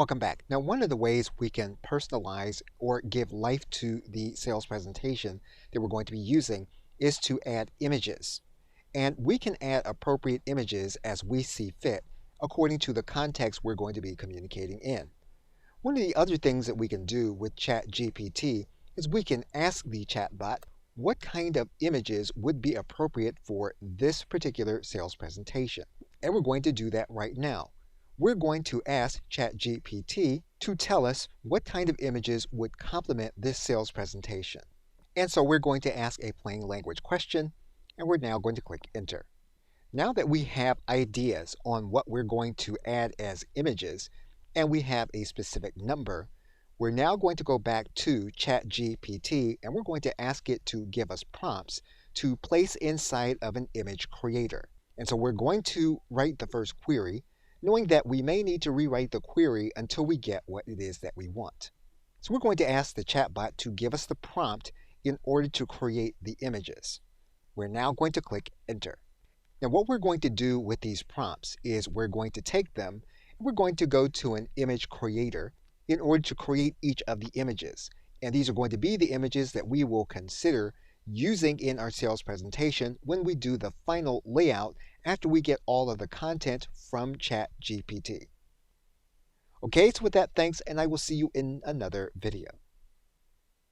Welcome back. Now, one of the ways we can personalize or give life to the sales presentation that we're going to be using is to add images. And we can add appropriate images as we see fit according to the context we're going to be communicating in. One of the other things that we can do with ChatGPT is we can ask the chatbot what kind of images would be appropriate for this particular sales presentation. And we're going to do that right now. We're going to ask ChatGPT to tell us what kind of images would complement this sales presentation. And so we're going to ask a plain language question, and we're now going to click Enter. Now that we have ideas on what we're going to add as images, and we have a specific number, we're now going to go back to ChatGPT and we're going to ask it to give us prompts to place inside of an image creator. And so we're going to write the first query, knowing that we may need to rewrite the query until we get what it is that we want. So we're going to ask the chatbot to give us the prompt in order to create the images. We're now going to click Enter. Now what we're going to do with these prompts is we're going to take them and we're going to go to an image creator in order to create each of the images. And these are going to be the images that we will consider using in our sales presentation when we do the final layout after we get all of the content from ChatGPT. Okay, so with that, thanks, and I will see you in another video.